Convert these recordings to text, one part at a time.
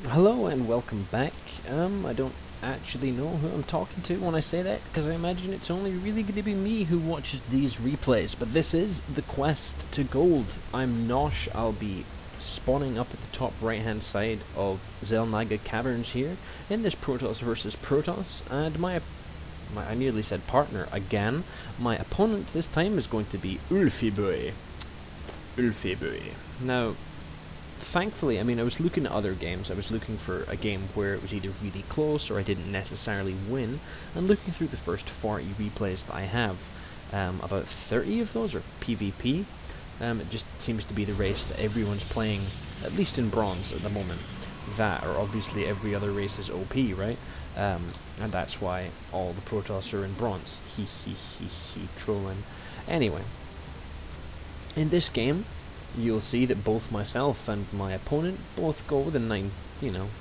Hello and welcome back. I don't actually know who I'm talking to when I say that, because I imagine it's only really going to be me who watches these replays, but this is the quest to gold. I'm Nosh. I'll be spawning up at the top right hand side of Zelnaga Caverns here, in this Protoss versus Protoss, and I nearly said partner again. My opponent this time is going to be Ulfiboi. Now, thankfully, I mean, I was looking at other games. I was looking for a game where it was either really close or I didn't necessarily win, and looking through the first 40 replays that I have, about 30 of those are PvP. It just seems to be the race that everyone's playing, at least in bronze at the moment. That, or obviously every other race is OP, right? And that's why all the Protoss are in bronze. Trolling. Anyway, in this game, you'll see that both myself and my opponent both go with a 9,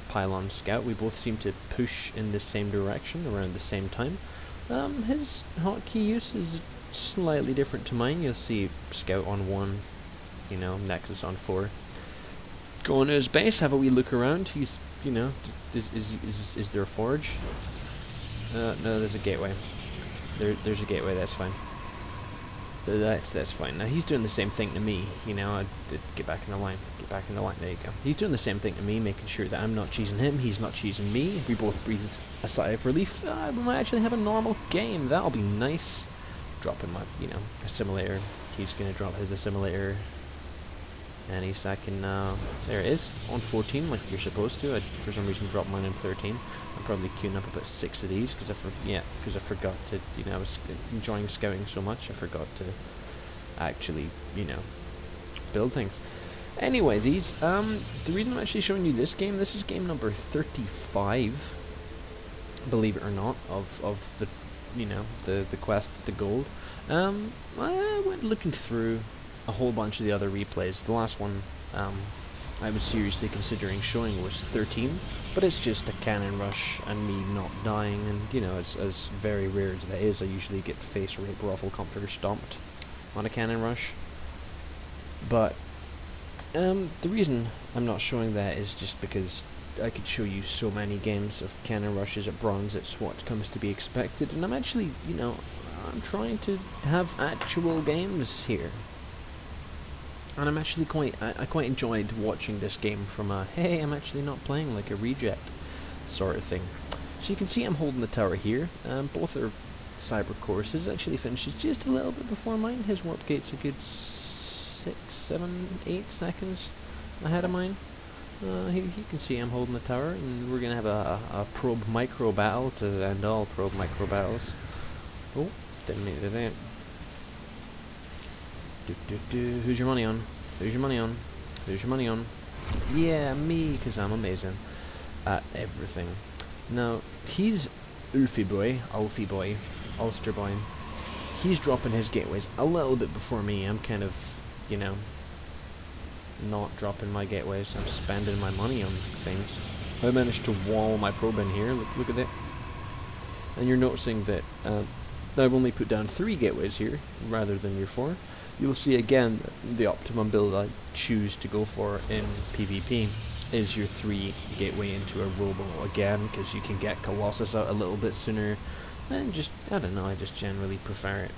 pylon scout. We both seem to push in the same direction around the same time. His hotkey use is slightly different to mine. You'll see scout on 1, Nexus on 4. Go into his base, have a wee look around. He's, is there a forge? No, there's a gateway. There's a gateway, that's fine. That's fine. Now he's doing the same thing to me, get back in the line, there you go. He's doing the same thing to me, making sure that I'm not cheesing him, he's not cheesing me. We both breathe a sigh of relief. We might actually have a normal game, that'll be nice. Dropping my, assimilator. He's gonna drop his assimilator any second now. There it is, on 14 like you're supposed to. I, for some reason, dropped mine on 13. I'm probably queuing up about 6 of these, because I forgot to, I was enjoying scouting so much, I forgot to actually, build things. Anyways, the reason I'm actually showing you this is game number 35, believe it or not, of the, the quest to gold. I went looking through a whole bunch of the other replays. The last one I was seriously considering showing was 13, but it's just a cannon rush and me not dying, and as very rare as that is, I usually get face rape ruffle comforter stomped on a cannon rush. But the reason I'm not showing that is just because I could show you so many games of cannon rushes at bronze. It's what comes to be expected, and I'm actually, I'm trying to have actual games here. And I'm actually I quite enjoyed watching this game from a, hey, I'm actually not playing like a reject sort of thing. So you can see I'm holding the tower here. Both are cyber courses. Actually finishes just a little bit before mine. His warp gate's a good 6, 7, 8 seconds ahead of mine. You can see I'm holding the tower, and we're gonna have a probe micro battle to end all probe micro battles. Oh, didn't make it there. Who's your money on? Who's your money on? Who's your money on? Yeah, me, because I'm amazing at everything. Now, he's Ulfiboi, Ulsterboy. He's dropping his gateways a little bit before me. I'm kind of, not dropping my gateways. I'm spending my money on things. I managed to wall my probe in here. Look at that. And you're noticing that I've only put down 3 gateways here, rather than your 4. You'll see again that the optimum build I choose to go for in PvP is your 3 gateway into a robo again, because you can get Colossus out a little bit sooner, and just, I don't know, I just generally prefer it.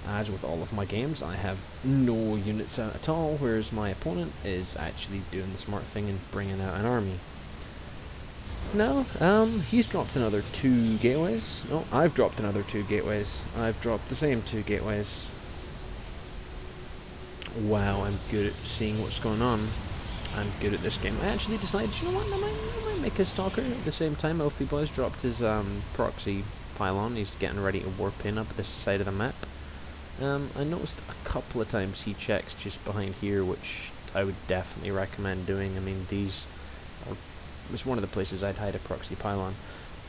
As with all of my games, I have no units out at all, whereas my opponent is actually doing the smart thing and bringing out an army. No, he's dropped another 2 gateways. Oh, I've dropped another 2 gateways. I've dropped the same 2 gateways. Wow, I'm good at seeing what's going on. I'm good at this game. I actually decided, you know what, I might make a stalker. At the same time, Ulfiboi's dropped his proxy pylon. He's getting ready to warp in up this side of the map. I noticed a couple of times he checks just behind here, which I would definitely recommend doing. I mean, these are, it's one of the places I'd hide a proxy pylon.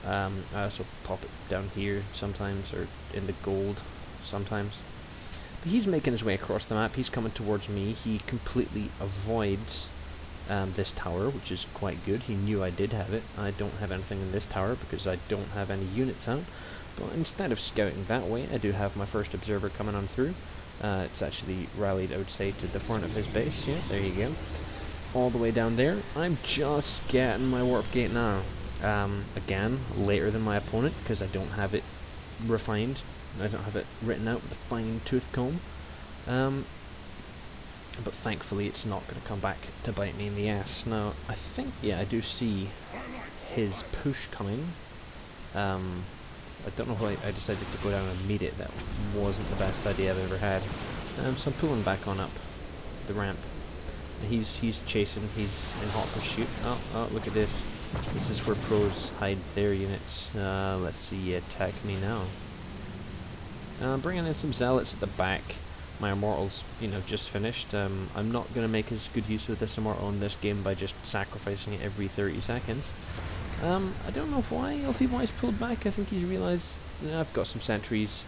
I also pop it down here sometimes, or in the gold sometimes. But he's making his way across the map. He's coming towards me. He completely avoids this tower, which is quite good. He knew I did have it. I don't have anything in this tower because I don't have any units out. But instead of scouting that way, I do have my first observer coming on through. It's actually rallied, I would say, to the front of his base. Yeah, there you go. all the way down there. I'm just getting my warp gate now. Again, later than my opponent, because I don't have it refined. I don't have it written out with a fine tooth comb. But thankfully it's not going to come back to bite me in the ass. Now, I think, yeah, I do see his push coming. I don't know why I decided to go down and meet it. That wasn't the best idea I've ever had. So I'm pulling back on up the ramp. He's chasing, he's in hot pursuit. Oh, look at this. This is where pros hide their units. Let's see, attack me now. Bringing in some zealots at the back. My immortal's, just finished. I'm not going to make as good use of this immortal in this game by just sacrificing it every 30 seconds. I don't know why Ulfiboi's pulled back. I think he's realised, I've got some sentries.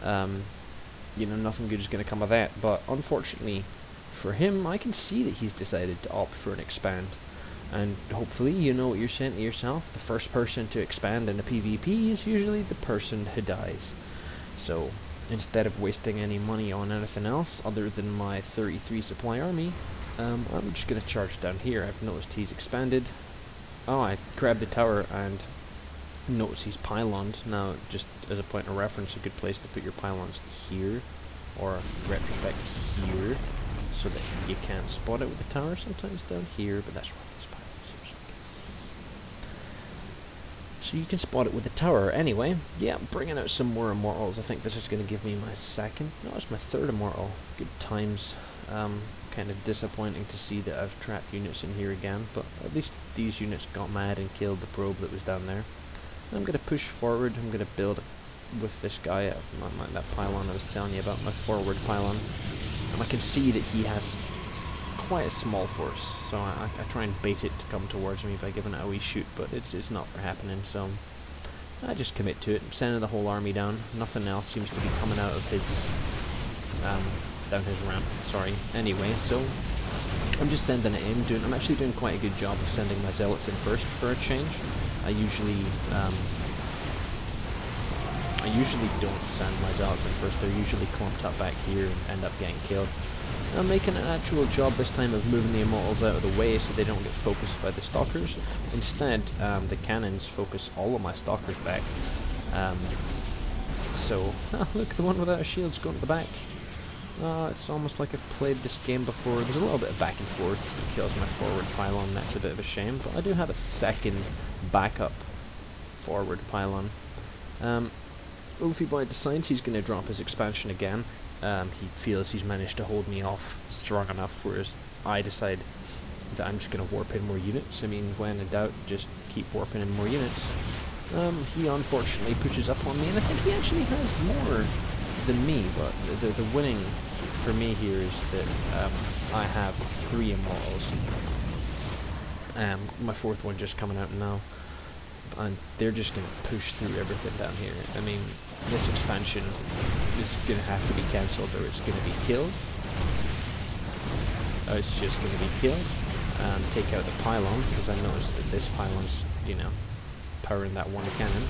Nothing good is going to come of that. But unfortunately for him, I can see that he's decided to opt for an expand. And hopefully you know what you're saying to yourself. The first person to expand in a PvP is usually the person who dies. So instead of wasting any money on anything else other than my 33 supply army, I'm just going to charge down here. I've noticed he's expanded. Oh, I grabbed the tower and notice he's pyloned. Now, just as a point of reference, a good place to put your pylons here, or retrospect here, so that you can't spot it with the tower. Sometimes down here, but that's where this pylon's here, so you can see. So you can spot it with the tower. Anyway, yeah, bringing out some more immortals. I think this is going to give me my second. No, it's my third immortal. Good times. Kind of disappointing to see that I've trapped units in here again, but at least these units got mad and killed the probe that was down there. I'm going to push forward. I'm going to build with this guy, that pylon I was telling you about, my forward pylon. And I can see that he has quite a small force, so I try and bait it to come towards me by giving it a wee shoot, but it's not for happening, so I just commit to it. I'm sending the whole army down. Nothing else seems to be coming out of his down his ramp, sorry. Anyway, so I'm just sending it in. I'm actually doing quite a good job of sending my zealots in first for a change. I usually don't send my zealots in first. They're usually clumped up back here and end up getting killed. I'm making an actual job this time of moving the immortals out of the way so they don't get focused by the stalkers. Instead, the cannons focus all of my stalkers back. Look, the one without a shield's going to the back. It's almost like I've played this game before. There's a little bit of back and forth. It kills my forward pylon. That's a bit of a shame, but I do have a second backup forward pylon. Ulfiboi decides he's going to drop his expansion again. He feels he's managed to hold me off strong enough, whereas I decide that I'm just going to warp in more units. I mean, when in doubt, just keep warping in more units. He unfortunately pushes up on me, and I think he actually has more than me, but the winning for me here is that I have 3 immortals. My 4th one just coming out now, and they're just going to push through everything down here. I mean, this expansion is going to have to be cancelled, or it's going to be killed. It's just going to be killed. Take out the pylon, because I noticed that this pylon's, powering that one cannon.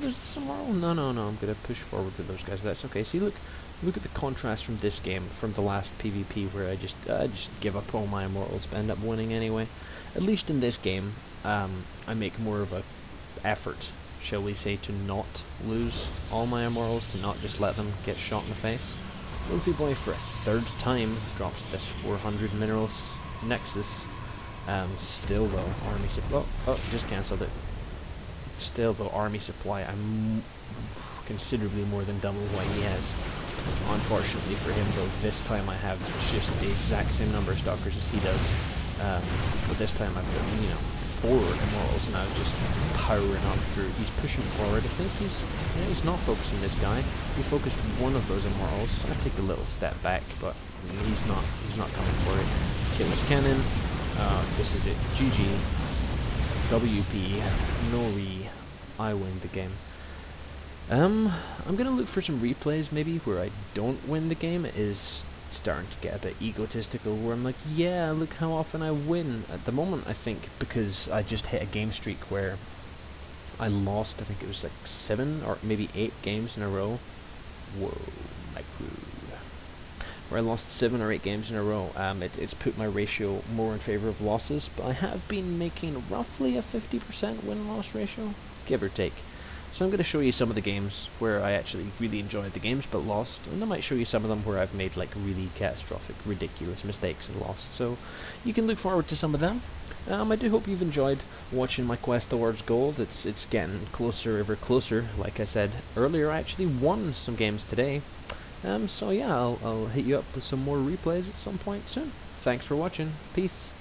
There's some more. No, I'm going to push forward with those guys. That's okay. See, look at the contrast from this game, from the last PvP, where I just give up all my immortals, but end up winning anyway. At least in this game, I make more of a effort, shall we say, to not lose all my immortals, to not just let them get shot in the face. Ulfiboi for a 3rd time drops this 400 minerals nexus. Still though, army supply. Oh, just cancelled it. Still though, army supply, I'm considerably more than double what he has. Unfortunately for him though, this time I have just the exact same number of stalkers as he does. But this time I've got, 4 immortals now just powering on through. He's pushing forward. I think he's not focusing this guy. He focused one of those immortals. So I take a little step back, but he's not coming for it. Kill this cannon. This is it. GG. WP. Nori. I win the game. I'm gonna look for some replays maybe where I don't win the game. It is starting to get a bit egotistical, where I'm like, yeah, look how often I win. At the moment, I think because I just hit a game streak where I lost, I think it was like 7 or maybe 8 games in a row. Whoa, like rude. where I lost 7 or 8 games in a row. It's put my ratio more in favour of losses, but I have been making roughly a 50% win-loss ratio, give or take. So I'm going to show you some of the games where I actually really enjoyed the games but lost, and I might show you some of them where I've made like really catastrophic, ridiculous mistakes and lost. So you can look forward to some of them. I do hope you've enjoyed watching my quest towards gold. It's getting closer, ever closer. Like I said earlier, I actually won some games today. So yeah, I'll hit you up with some more replays at some point soon. Thanks for watching. Peace.